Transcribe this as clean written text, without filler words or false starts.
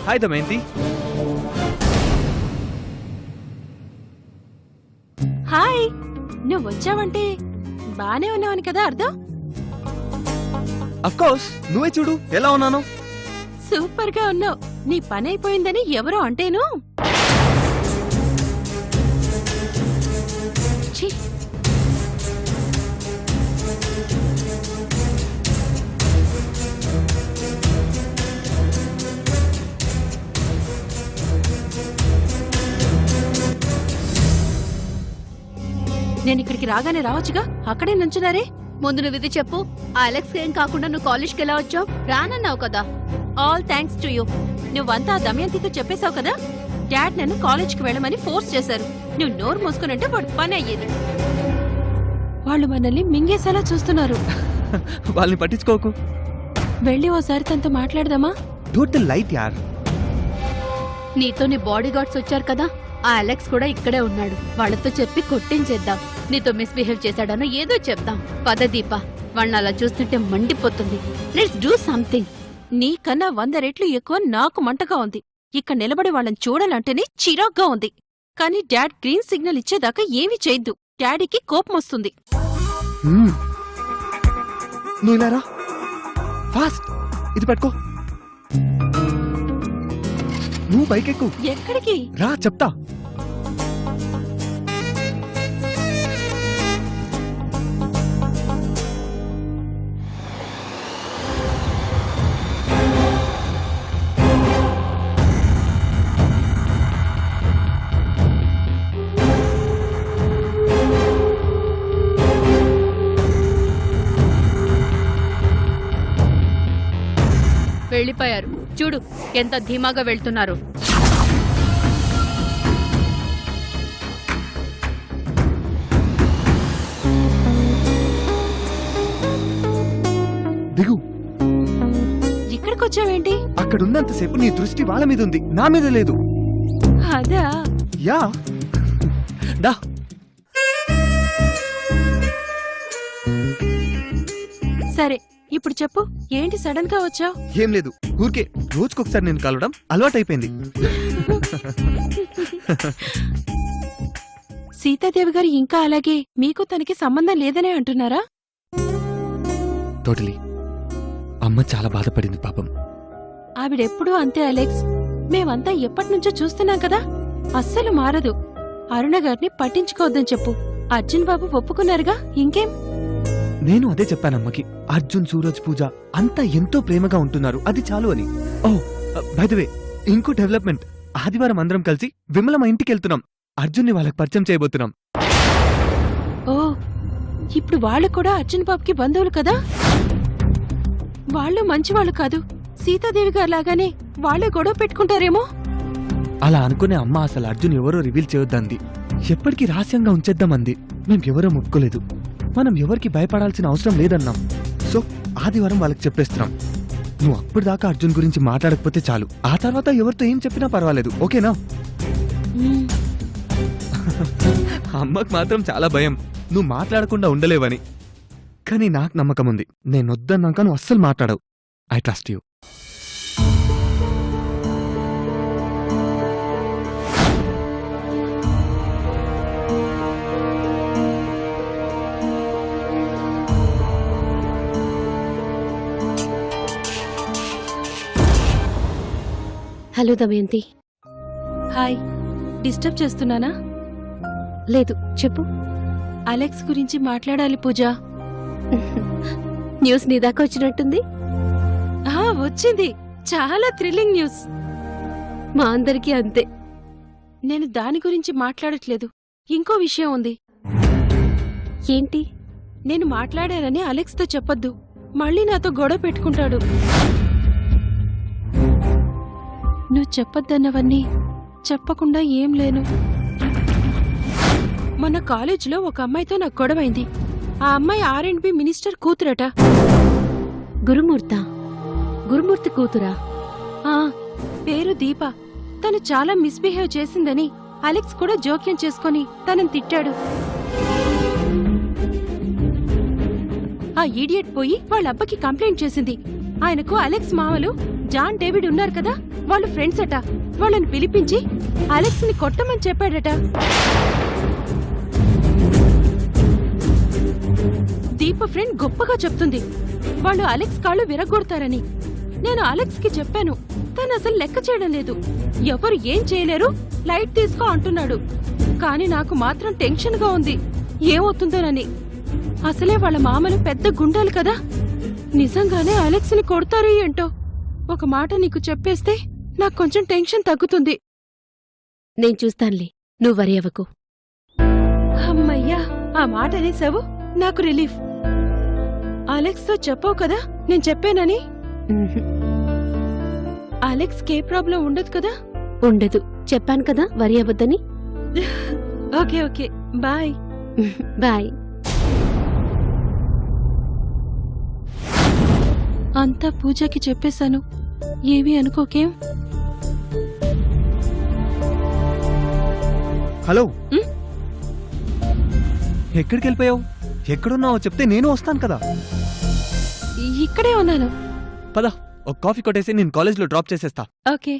Hi Damayanti. Hi. నువ్వు వచ్చావంటే బానే ఉన్నావని కదా అర్థం. అఫ్ కోర్స్, నువ్వే చూడు ఎలా ఉన్నాను. సూపర్ గా ఉన్నావు. నీ పని అయిపోయిందని ఎవరో అంటేను. ఛీ, నేను ఇక్కడికి రాగానే రావచ్చుగా, అక్కడే నుంచున్నారే. ముందు నువ్వు ఇది చెప్పు. అలెక్స్ ఏం కాకుండా నువ్వు కాలేజ్కి ఎలా వచ్చావు? రానన్నావు కదా. All thanks to you. నువ్వంతా దమయంతితో చెప్పేశావు కదా. డాడ్ నన్ను కాలేజ్కి వెళ్ళమని ఫోర్స్ చేశారు. నువ్వు నోరు మూసుకునంటే వాడు పని అయ్యేది. వాళ్ళు మనల్ని మింగేసేలా చూస్తున్నారు. వాళ్ళని పట్టించుకోకు. వెళ్ళి ఓసారి తనతో మాట్లాడదామా? టోటల్ లైట్ యార్. నీతో నీ బాడీ గార్డ్స్ వచ్చారు కదా, ఆ అలెక్స్ కూడా ఇక్కడే ఉన్నాడు. వాళ్ళతో చెప్పి కొట్టించేద్దాం. నీతో మిస్బిహేవ్ చేశాడనో ఏదో చెప్దాం. పద దీప, వాళ్ళని అలా చూస్తుంటే మండిపోతుంది. Let's do something. నీకన్నా 100 రెట్లు ఎక్కువ నాకు మంటగా ఉంది. ఇక్కడ నిలబడి వాళ్ళని చూడాలంటేనే చిరాగ్గా ఉంది. కానీ డాడ్ గ్రీన్ సిగ్నల్ ఇచ్చేదాకా ఏమీ చేయొద్దు. డాడీకి కోపం వస్తుంది. నువ్వు ఇలా రా, ఫాస్ట్. ఇది పట్టుకో. నువ్వు బైక్ ఎక్కు. ఎక్కడికి రా చెప్తా. వెళ్ళిపోయారు. చూడు ఎంత ధీమాగా వెళ్తున్నారు. దిగు. ఇక్కడికొచ్చావేంటి? అక్కడున్నంతసేపు నీ దృష్టి వాళ్ళ మీద ఉంది, నా మీద లేదు. అదా? యా. దా. సరే, ఇప్పుడు చెప్పు, ఏంటి సడన్ గా వచ్చావు? ఏం లేదు, ఊరికే రోజుకొకసారి నేను కలవడం అలవాటైపోయింది. సీతాదేవి గారు ఇంకా అలాగే మీకు తనకి సంబంధం లేదనే అంటున్నారా? టోటలీ. అమ్మ చాలా బాధపడింది పాపం. ఆవిడెప్పుడూ అంతే అలెక్స్. మేమంతా ఎప్పటినుంచో చూస్తున్నాం కదా. అస్సలు మారదు. అరుణ గారిని పట్టించుకోవద్దని చెప్పు. అర్జున్ బాబు ఒప్పుకున్నారుగా, ఇంకేం? నేను అదే చెప్పానమ్మకి. అర్జున్, సూరజ్, పూజ అంతా ఎంతో ప్రేమగా ఉంటున్నారు, అది చాలు అని. ఓ బై ద వే, ఇంకో డెవలప్మెంట్. ఆదివారం అందరం కలిసి విమల మా ఇంటికి వెళ్తున్నాం. అర్జున్ని వాళ్ళకి పరిచయం చేయబోతున్నాం. ఓ, ఇప్పుడు వాళ్ళు కూడా అర్జున్ బాబుకి బంధువులు కదా. వాళ్ళు మంచివాళ్ళు కాదు. సీతాదేవి గారు లాగానే వాళ్ళే గొడవ పెట్టుకుంటారేమో. అలా అనుకునే అమ్మ అసలు అర్జున్ ఎవరో రివీల్ చేయొద్దంది. ఎప్పటికీ రహస్యంగా ఉంచేద్దామంది. మేమెవరో ముట్టుకోలేదు. మనం ఎవరికి భయపడాల్సిన అవసరం లేదన్నాం. సో ఆదివారం వాళ్ళకి చెప్పేస్తున్నాం. నువ్వు అప్పటిదాకా అర్జున్ గురించి మాట్లాడకపోతే చాలు. ఆ తర్వాత ఎవరితో ఏం చెప్పినా పర్వాలేదు, ఓకేనా? అమ్మకు మాత్రం చాలా భయం, నువ్వు మాట్లాడకుండా ఉండలేవని. కానీ నాకు నమ్మకం ఉంది. నేనొద్దన్నాక నువ్వు అస్సలు మాట్లాడవు. I trust you. Hello Damayanti. Hi. Disturb చేస్తున్నానా? లేదు, చెప్పు. అలెక్స్ గురించి మాట్లాడాలి పూజ. న్యూస్ నీ దాకా వచ్చినట్టుంది. వచ్చింది. చాలా థ్రిల్లింగ్ న్యూస్. మా అందరికీ అంతే. నేను దాని గురించి మాట్లాడట్లేదు, ఇంకో విషయం ఉంది. ఏంటి? నేను మాట్లాడానని అలెక్స్తో చెప్పొద్దు. మళ్ళీ నాతో గొడవ పెట్టుకుంటాడు. నువ్వు చెప్పొద్దన్నవన్నీ చెప్పకుండా ఏం లేను. మన కాలేజీలో ఒక అమ్మాయితో నాకు గొడవైంది. ఆ అమ్మాయి R&B మినిస్టర్ కూతురట. గురుమూర్తి కూతురా? పేరు దీప. తను చాలా మిస్బిహేవ్ చేసిందని అలెక్స్ కూడా జోక్యం చేసుకుని తనని తిట్టాడు. ఆ ఈడియట్ పోయి వాళ్ళ అబ్బకి కంప్లైంట్ చేసింది. ఆయనకు అలెక్స్ మామలు జాన్ డేవిడ్ ఉన్నారు కదా, వాళ్ళు ఫ్రెండ్స్ అట. వాళ్ళని పిలిపించి అలెక్స్ ని కొట్టమని చెప్పాడట. దీప ఫ్రెండ్ గొప్పగా చెప్తుంది వాళ్ళు అలెక్స్ కాళ్ళు విరగొడతారని. నేను అలెక్స్ కి చెప్పాను, తను అసలు లెక్క చేయడం లేదు. ఎవరు ఏం చేయలేరు, లైట్ తీసుకో అంటున్నాడు. కానీ నాకు మాత్రం టెన్షన్ గా ఉంది, ఏమవుతుందోనని. అసలే వాళ్ళ మామలు పెద్ద గుండాలు కదా, నిజంగానే అలెక్స్ ని కొడతారు ఏంటో. ఒక మాట నీకు చెప్పేస్తే నాకు కొంచెం టెన్షన్ తగ్గుతుంది. నేను చూస్తానులే, నువ్వు వరి అవ్వకు. అమ్మయ్యా, ఆ మాట అనేసావు, నాకు రిలీఫ్. అలెక్స్ తో చెప్పావు కదా నేను చెప్పానని. అలెక్స్ కే ప్రాబ్లం ఉండదు కదా? ఉండదు, చెప్పాను కదా వరి అవ్వద్దని. Okay okay, bye. బాయ్. అంతా పూజకి చెప్పేశాను, ఏవి అనుకోకేం. హలో, ఉమ్? ఎక్కడికి వెళ్ళిపోయావు? ఎక్కడున్నావో చెప్తే నేను వస్తాను కదా. ఇక్కడే ఉన్నాను. పద, ఒక కాఫీ కొట్టేసి నేను కాలేజ్లో డ్రాప్ చేసేస్తా. ఓకే.